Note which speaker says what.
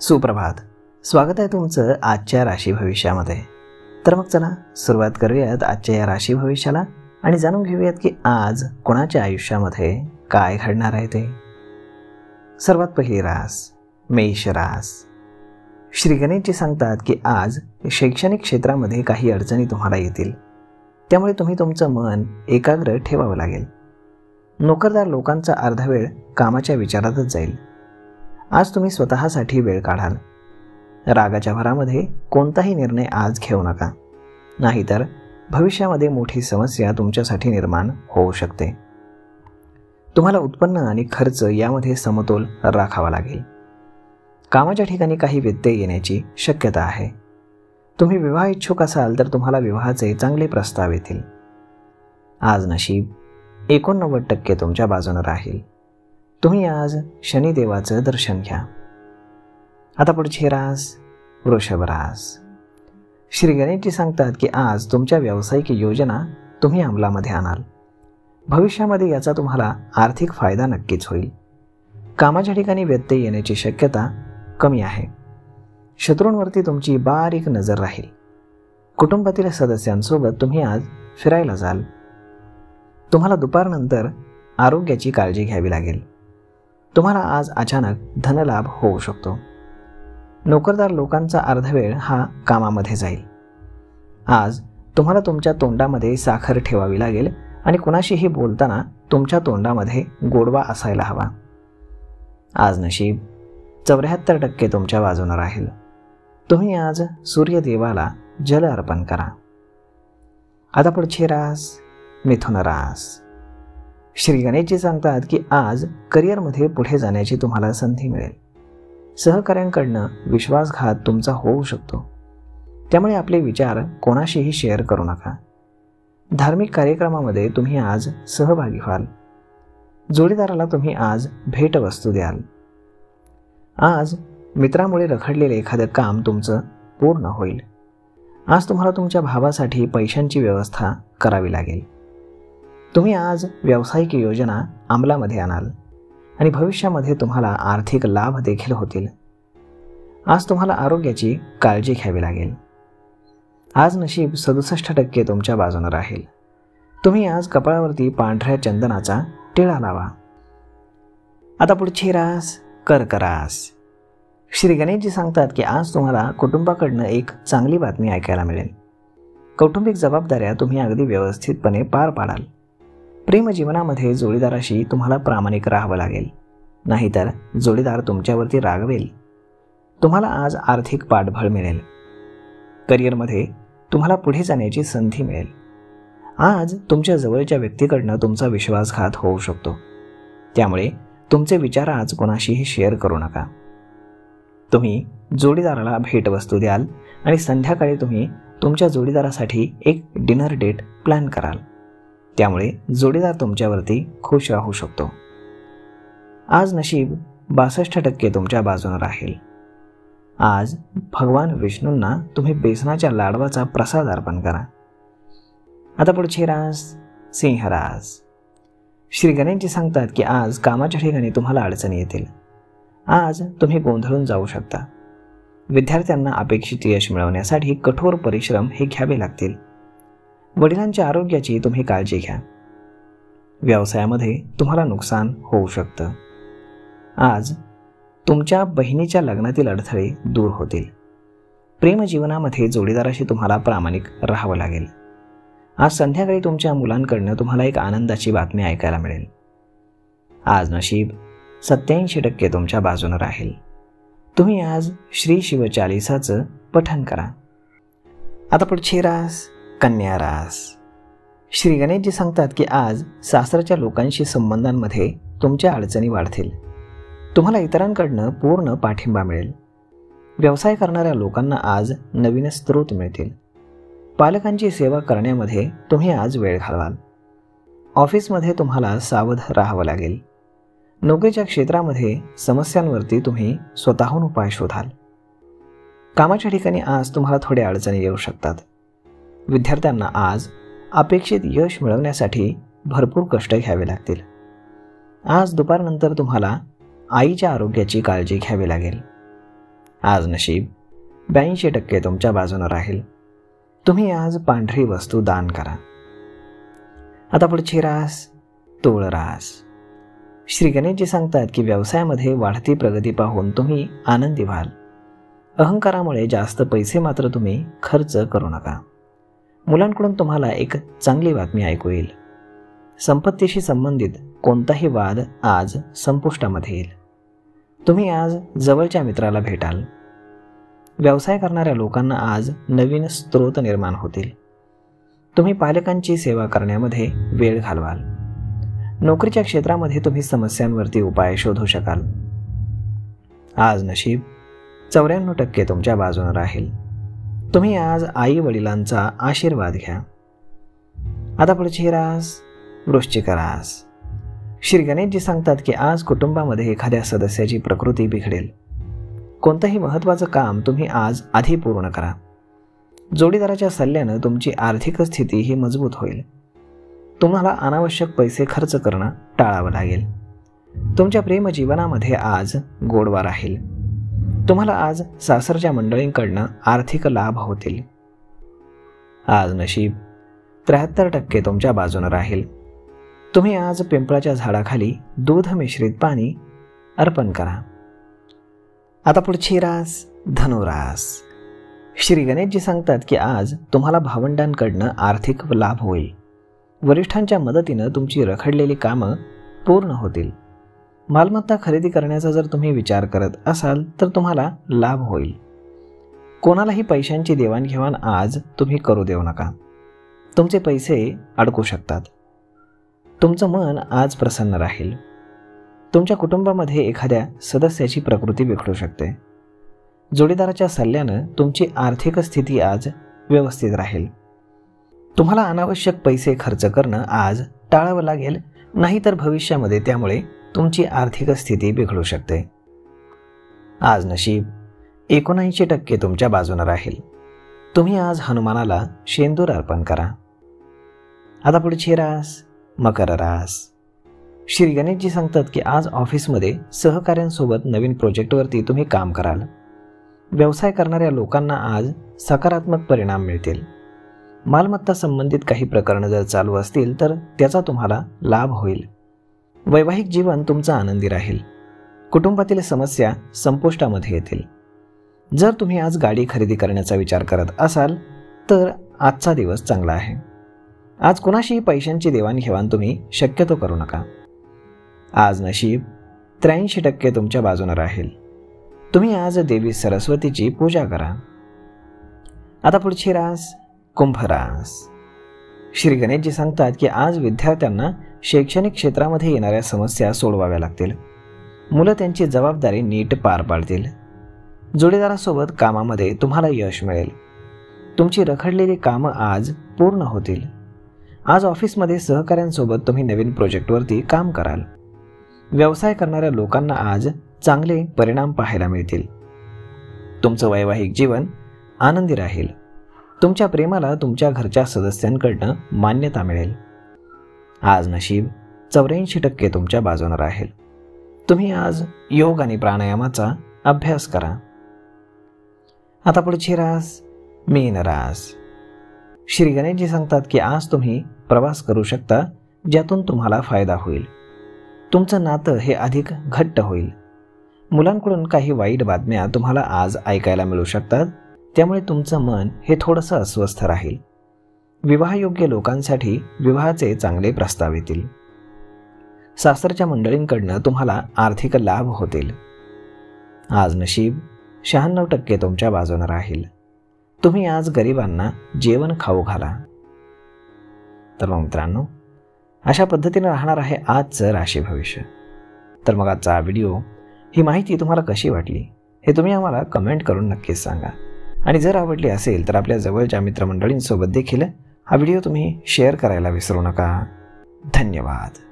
Speaker 1: सुप्रभात. स्वागत आहे तुमचं आजच्या राशी भविष्यामध्ये. तर मग चला सुरुवात करूयात आजच्या या राशी भविष्याला आणि जाणून घेऊयात की आज कोणाच्या आयुष्यामध्ये काय घडणार आहे ते. सर्वात पहिली रास मेष रास. श्री गणेशजी सांगतात की आज शैक्षणिक क्षेत्रामध्ये काही अडचणी तुम्हाला येतील, त्यामुळे तुम्ही तुमचं मन एकाग्र ठेवावं लागेल. नोकरदार लोकांचा अर्धा वेळ कामाच्या विचारातच जाईल. आज तुम्ही स्वतःसाठी वेळ काढाल. रागाच्या भरामध्ये कोणताही निर्णय आज घेऊ नका, नाहीतर भविष्यामध्ये मोठी समस्या तुमच्यासाठी निर्माण होऊ शकते. तुम्हाला उत्पन्न आणि खर्च यामध्ये समतोल राखावा लागेल. कामाच्या ठिकाणी काही व्यत्यय येण्याची शक्यता आहे. तुम्ही विवाह इच्छुक असाल तर तुम्हाला विवाहाचे चांगले प्रस्ताव येतील. आज नशीब 89% तुमच्या बाजूने राहील. तुम्ही आज शनिदेवाचं दर्शन घ्या. आता पुढची रास वृषभ रास. श्री गणेशजी सांगतात की आज तुमच्या व्यावसायिक योजना तुम्ही अंमलामध्ये आणाल. भविष्यामध्ये याचा तुम्हाला आर्थिक फायदा नक्कीच होईल. कामाच्या ठिकाणी व्यत्यय येण्याची शक्यता कमी आहे. शत्रूंवरती तुमची बारीक नजर राहील. कुटुंबातील सदस्यांसोबत तुम्ही आज फिरायला जाल. तुम्हाला दुपारनंतर आरोग्याची काळजी घ्यावी लागेल. तुम्हाला आज अचानक धनलाभ होऊ शकतो. नोकरदार लोकांचा अर्धा वेळ हा कामामध्ये जाईल. आज तुम्हाला तुमच्या तोंडामध्ये साखर ठेवावी लागेल आणि कुणाशीही बोलताना तुमच्या तोंडामध्ये गोडवा असायला हवा. आज नशीब 74% तुमच्या बाजूने राहील. तुम्ही आज सूर्यदेवाला जल अर्पण करा. आता पुढची रास मिथुन रास. श्री गणेशजी सांगतात की आज करिअरमध्ये पुढे जाण्याची तुम्हाला संधी मिळेल. सहकाऱ्यांकडनं विश्वासघात तुमचा होऊ शकतो, त्यामुळे आपले विचार कोणाशीही शेअर करू नका. धार्मिक कार्यक्रमामध्ये तुम्ही आज सहभागी व्हाल. जोडीदाराला तुम्ही आज भेटवस्तू द्याल. आज मित्रामुळे रखडलेले एखादं काम तुमचं पूर्ण होईल. आज तुम्हाला तुमच्या भावासाठी पैशांची व्यवस्था करावी लागेल. तुम्ही आज व्यावसायिक योजना अंमलामध्ये आणाल आणि भविष्यामध्ये तुम्हाला आर्थिक लाभ देखील होतील. आज तुम्हाला आरोग्याची काळजी घ्यावी लागेल. आज नशीब 67% तुमच्या बाजूने राहील. तुम्ही आज कपाळावरती पांढऱ्या चंदनाचा टिळा लावा. आता पुढची रास कर्क रास. श्री गणेशजी सांगतात की आज तुम्हाला कुटुंबाकडनं एक चांगली बातमी ऐकायला मिळेल. कौटुंबिक जबाबदाऱ्या तुम्ही अगदी व्यवस्थितपणे पार पाडाल. प्रेमजीवनामध्ये जोडीदाराशी तुम्हाला प्रामाणिक राहावं लागेल, नाहीतर जोडीदार तुमच्यावरती रागवेल. तुम्हाला आज आर्थिक पाठबळ मिळेल. करिअरमध्ये तुम्हाला पुढे जाण्याची संधी मिळेल. आज तुमच्या जवळच्या व्यक्तीकडनं तुमचा विश्वासघात होऊ शकतो, त्यामुळे तुमचे विचार आज कोणाशीही शेअर करू नका. तुम्ही जोडीदाराला भेटवस्तू द्याल आणि संध्याकाळी तुम्ही तुमच्या जोडीदारासाठी एक डिनर डेट प्लॅन कराल. त्यामुळे जोडीदार तुमच्यावरती खुश राहू शकतो. आज नशीब 62% तुमच्या बाजूने राहील. आज भगवान विष्णूंना तुम्ही बेसनाच्या लाडवाचा प्रसाद अर्पण करा. आता पुढची रास सिंह रास. श्री गणेशजी सांगतात की आज कामाच्या ठिकाणी तुम्हाला अडचणी येतील. आज तुम्ही गोंधळून जाऊ शकता. विद्यार्थ्यांना अपेक्षित यश मिळवण्यासाठी कठोर परिश्रम हे घ्यावे लागतील. वडिलांच्या आरोग्याची तुम्ही काळजी घ्या. व्यवसायामध्ये तुम्हाला नुकसान होऊ शकतं. आज तुमच्या बहिणीच्या लग्नातील अडथळे दूर होतील. प्रेमजीवनामध्ये जोडीदाराशी तुम्हाला प्रामाणिक राहावं लागेल. आज संध्याकाळी तुमच्या मुलांकडनं तुम्हाला एक आनंदाची बातमी ऐकायला मिळेल. आज नशीब 87% तुमच्या बाजूने राहील. तुम्ही आज श्री शिवचालीसाचं पठण करा. आता पुढची रास कन्या रास. श्री गणेशजी सांगतात की आज सासरच्या लोकांशी संबंधांमध्ये तुमच्या अडचणी वाढतील. तुम्हाला इतरांकडनं पूर्ण पाठिंबा मिळेल. व्यवसाय करणाऱ्या लोकांना आज नवीन स्रोत मिळतील. पालकांची सेवा करण्यामध्ये तुम्ही आज वेळ घालवाल. ऑफिसमध्ये तुम्हाला सावध राहावं लागेल. नोकरीच्या क्षेत्रामध्ये समस्यांवरती तुम्ही स्वतःहून उपाय शोधाल. कामाच्या ठिकाणी आज तुम्हाला थोड्या अडचणी येऊ शकतात. विद्यार्थ्यांना आज अपेक्षित यश मिळवण्यासाठी भरपूर कष्ट घ्यावे लागतील. आज दुपारनंतर तुम्हाला आईच्या आरोग्याची काळजी घ्यावी लागेल. आज नशीब 82% तुमच्या बाजूने राहील. तुम्ही आज पांढरी वस्तू दान करा. आता पुढची रास तूळ रास. श्री गणेशजी सांगतात की व्यवसायामध्ये वाढती प्रगती पाहून तुम्ही आनंदी व्हाल. अहंकारामुळे जास्त पैसे मात्र तुम्ही खर्च करू नका. मुलांकडून तुम्हाला एक चांगली बातमी ऐकू येईल. संपत्तीशी संबंधित कोणताही वाद आज संपुष्टामध्ये येईल. तुम्ही आज जवळच्या मित्राला भेटाल. व्यवसाय करणाऱ्या लोकांना आज नवीन स्रोत निर्माण होतील. तुम्ही पालकांची सेवा करण्यामध्ये वेळ घालवाल. नोकरीच्या क्षेत्रामध्ये तुम्ही समस्यांवरती उपाय शोधू शकाल. आज नशीब 94% तुमच्या बाजूने राहील. तुम्ही आज आई वडिलांचा आशीर्वाद घ्या. आता पुढची रास वृश्चिक रास. श्री गणेशजी सांगतात की आज कुटुंबामध्ये एखाद्या सदस्याची प्रकृती बिघडेल. कोणतंही महत्त्वाचं काम तुम्ही आज आधी पूर्ण करा. जोडीदाराच्या सल्ल्यानं तुमची आर्थिक स्थिती ही मजबूत होईल. तुम्हाला अनावश्यक पैसे खर्च करणं टाळावं लागेल. तुमच्या प्रेमजीवनामध्ये आज गोडवा राहील. तुम्हाला आज सासरच्या मंडळींकडनं आर्थिक लाभ होतील. आज नशीब 73% तुमच्या बाजूने राहील. तुम्ही आज पिंपळाच्या झाडाखाली दूध मिश्रित पाणी अर्पण करा. आता पुढची रास धनुरास. श्री गणेशजी सांगतात की आज तुम्हाला भावंडांकडनं आर्थिक लाभ होईल. वरिष्ठांच्या मदतीनं तुमची रखडलेली कामं पूर्ण होतील. मालमत्ता खरेदी करण्याचा जर तुम्ही विचार करत असाल तर तुम्हाला लाभ होईल. कोणालाही पैशांची देवाणघेवाण आज तुम्ही करू देऊ नका. तुमचे पैसे अडकू शकतात. तुमचं मन आज प्रसन्न राहील. तुमच्या कुटुंबामध्ये एखाद्या सदस्याची प्रकृती बिघडू शकते. जोडीदाराच्या सल्ल्यानं तुमची आर्थिक स्थिती आज व्यवस्थित राहील. तुम्हाला अनावश्यक पैसे खर्च करणं आज टाळावं लागेल, नाहीतर भविष्यामध्ये त्यामुळे तुमची आर्थिक स्थिती बिघडू शकते. आज नशीब 79% तुमच्या बाजूने राहील. तुम्ही आज हनुमानाला शेंदूर अर्पण करा. आता पुढची रास मकर रास. श्री गणेशजी सांगतात की आज ऑफिसमध्ये सहकाऱ्यांसोबत नवीन प्रोजेक्टवरती तुम्ही काम कराल. व्यवसाय करणाऱ्या लोकांना आज सकारात्मक परिणाम मिळतील. मालमत्ता संबंधित काही प्रकरणं जर चालू असतील तर त्याचा तुम्हाला लाभ होईल. वैवाहिक जीवन तुमचं आनंदी राहील. कुटुंबातील समस्या संपुष्टामध्ये येतील. जर तुम्ही आज गाडी खरेदी करण्याचा विचार करत असाल तर आजचा दिवस चांगला आहे. आज कोणाशीही पैशांची देवाणघेवाण तुम्ही शक्यतो करू नका. आज नशीब 83% तुमच्या बाजूने राहील. तुम्ही आज देवी सरस्वतीची पूजा करा. आता पुढची रास कुंभ रास. श्री गणेशजी सांगतात की आज विद्यार्थ्यांना शैक्षणिक क्षेत्रामध्ये येणाऱ्या समस्या सोडवाव्या लागतील. मुलं त्यांची जबाबदारी नीट पार पाडतील. जोडीदारासोबत कामामध्ये तुम्हाला यश मिळेल. तुमची रखडलेली कामं आज पूर्ण होतील. आज ऑफिसमध्ये सहकाऱ्यांसोबत तुम्ही नवीन प्रोजेक्टवरती काम कराल. व्यवसाय करणाऱ्या लोकांना आज चांगले परिणाम पाहायला मिळतील. तुमचं वैवाहिक जीवन आनंदी राहील. तुमच्या प्रेमाला तुमच्या घरच्या सदस्यांकडनं मान्यता मिळेल. आज नशीब 84% तुमच्या बाजूने राहील. तुम्ही आज योग आणि प्राणायामाचा अभ्यास करा. आता पुढची रास मीन रास. श्री गणेशजी सांगतात की आज तुम्ही प्रवास करू शकता ज्यातून तुम्हाला फायदा होईल. तुमचं नातं हे अधिक घट्ट होईल. मुलांकडून काही वाईट बातम्या तुम्हाला आज ऐकायला मिळू शकतात, त्यामुळे तुमचं मन हे थोडंसं अस्वस्थ राहील. विवाहयोग्य लोकांसाठी विवाहाचे चांगले प्रस्ताव येतील. सासरच्या मंडळींकडनं तुम्हाला आर्थिक लाभ होतील. आज नशीब 96% तुमच्या बाजूने राहील. तुम्ही आज गरिबांना जेवण खाऊ घाला. तर मग मित्रांनो, अशा पद्धतीने राहणार आहे आजचं राशी भविष्य. तर मग आजचा व्हिडिओ, ही माहिती तुम्हाला कशी वाटली हे तुम्ही आम्हाला कमेंट करून नक्कीच सांगा. आणि जर आवडली असेल तर आपल्या जवळच्या मित्रमंडळींसोबत देखील हा व्हिडिओ तुम्ही शेअर करायला विसरू नका. धन्यवाद.